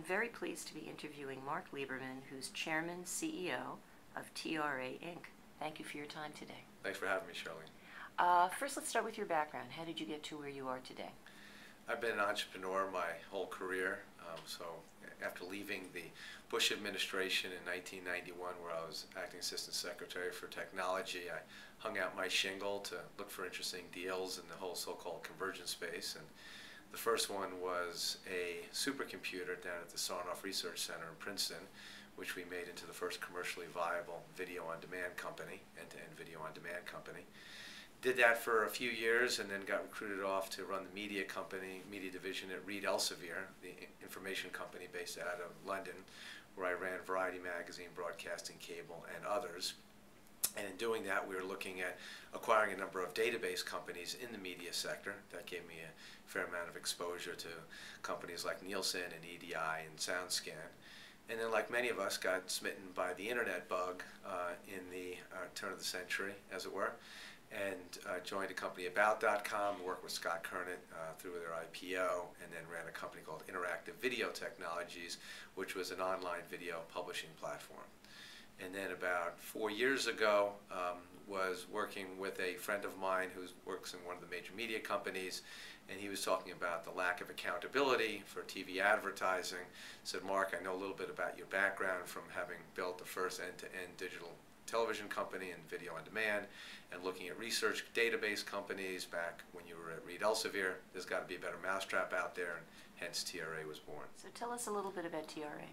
very pleased to be interviewing Mark Lieberman, who's Chairman, CEO of TRA Inc. Thank you for your time today. Thanks for having me, Charlene. First, let's start with your background. How did you get to where you are today? I've been an entrepreneur my whole career. So after leaving the Bush administration in 1991, where I was acting assistant secretary for technology, I hung out my shingle to look for interesting deals in the whole so-called convergence space. And the first one was a supercomputer down at the Sarnoff Research Center in Princeton, which we made into the first commercially viable video-on-demand company, end-to-end video-on-demand company. Did that for a few years and then got recruited off to run the media division at Reed Elsevier, the information company based out of London, where I ran Variety Magazine, Broadcasting Cable, and others. And in doing that, we were looking at acquiring a number of database companies in the media sector. That gave me a fair amount of exposure to companies like Nielsen and EDI and SoundScan. And then, like many of us, got smitten by the internet bug in the turn of the century, as it were, and joined a company, About.com, worked with Scott Kernet through their IPO, and then ran a company called Interactive Video Technologies, which was an online video publishing platform. And then about 4 years ago, was working with a friend of mine who works in one of the major media companies, and he was talking about the lack of accountability for TV advertising. Said, Mark, I know a little bit about your background from having built the first end-to-end digital television company and video on demand, and looking at research database companies back when you were at Reed Elsevier. There's got to be a better mousetrap out there, and hence TRA was born. So tell us a little bit about TRA.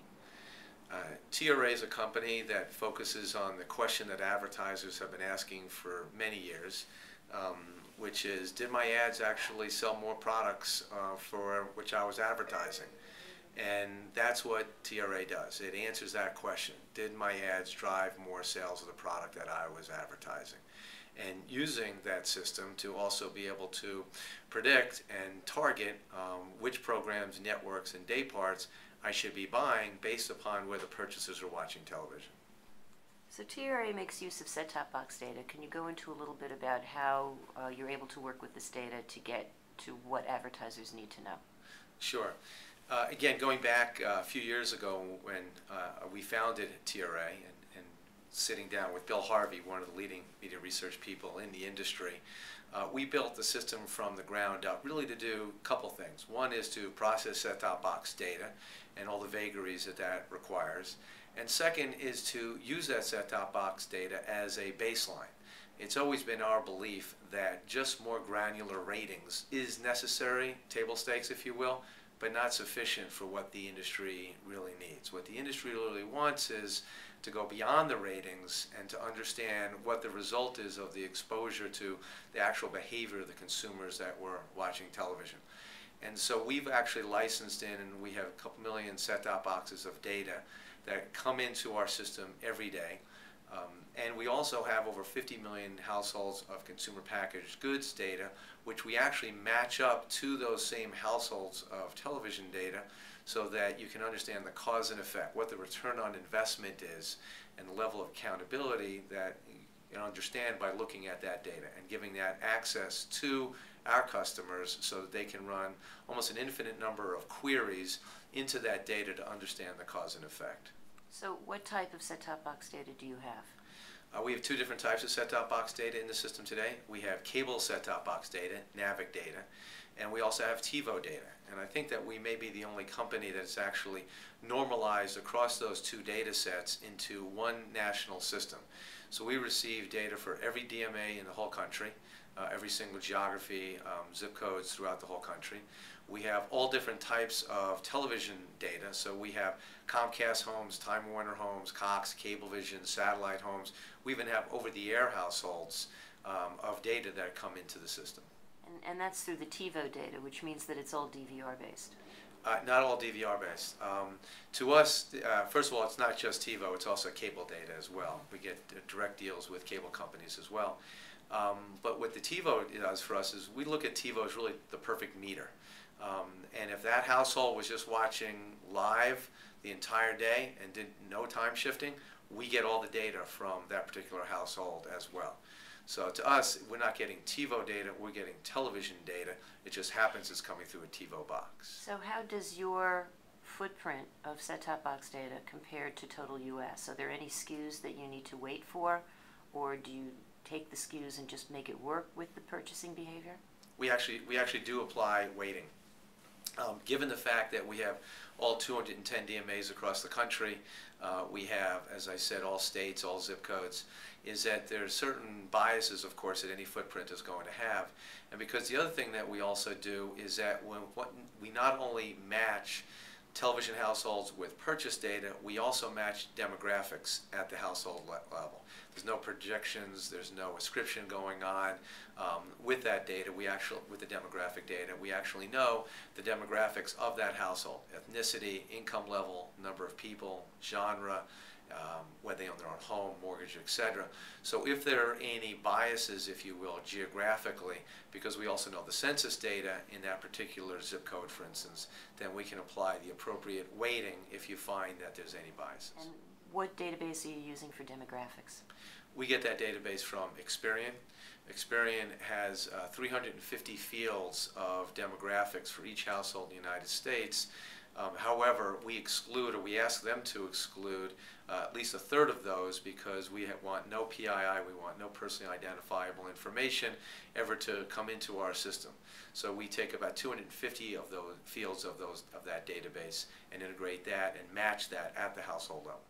TRA is a company that focuses on the question that advertisers have been asking for many years, which is, did my ads actually sell more products for which I was advertising? And that's what TRA does. It answers that question. Did my ads drive more sales of the product that I was advertising? And using that system to also be able to predict and target which programs, networks, and day parts I should be buying based upon where the purchasers are watching television. So TRA makes use of set-top box data. Can you go into a little bit about how you're able to work with this data to get to what advertisers need to know? Sure. Again, going back a few years ago when we founded TRA and sitting down with Bill Harvey, one of the leading media research people in the industry, we built the system from the ground up really to do a couple things. One is to process set-top box data and all the vagaries that that requires. And second is to use that set-top box data as a baseline. It's always been our belief that just more granular ratings is necessary, table stakes if you will, but not sufficient for what the industry really needs. What the industry really wants is to go beyond the ratings and to understand what the result is of the exposure to the actual behavior of the consumers that were watching television. And so we've actually licensed in, and we have a couple million set-top boxes of data that come into our system every day. And we also have over 50 million households of consumer packaged goods data, which we actually match up to those same households of television data so that you can understand the cause and effect, what the return on investment is, and the level of accountability that you can understand by looking at that data and giving that access to our customers so that they can run almost an infinite number of queries into that data to understand the cause and effect. So what type of set-top box data do you have? We have two different types of set-top box data in the system today. We have cable set-top box data, NAVIC data, and we also have TiVo data. And I think that we may be the only company that's actually normalized across those two data sets into one national system. So we receive data for every DMA in the whole country, every single geography, zip codes throughout the whole country. We have all different types of television data. So we have Comcast homes, Time Warner homes, Cox, Cablevision, satellite homes. We even have over-the-air households of data that come into the system. And that's through the TiVo data, which means that it's all DVR-based. Not all DVR-based. To us, first of all, it's not just TiVo, it's also cable data as well. We get direct deals with cable companies as well. But what the TiVo does for us is we look at TiVo as really the perfect meter. And if that household was just watching live the entire day and did no time shifting, we get all the data from that particular household as well. So to us, we're not getting TiVo data, we're getting television data. It just happens it's coming through a TiVo box. So how does your footprint of set-top box data compared to total US? Are there any SKUs that you need to wait for, or do you take the SKUs and just make it work with the purchasing behavior? We actually do apply weighting. Given the fact that we have all 210 DMAs across the country, we have, as I said, all states, all zip codes, is that there are certain biases, of course, that any footprint is going to have. And because the other thing that we also do is that we not only match television households with purchase data, we also match demographics at the household level. There's no projections, there's no ascription going on. With that data, with the demographic data, we actually know the demographics of that household: ethnicity, income level, number of people, genre, whether they own their own home, mortgage, etc. So if there are any biases, if you will, geographically, because we also know the census data in that particular zip code, for instance, then we can apply the appropriate weighting if you find that there's any biases. And what database are you using for demographics? We get that database from Experian. Experian has 350 fields of demographics for each household in the United States. However, we exclude, or we ask them to exclude, at least a third of those, because we want no PII, we want no personally identifiable information ever to come into our system. So we take about 250 of those fields of that database and integrate that and match that at the household level.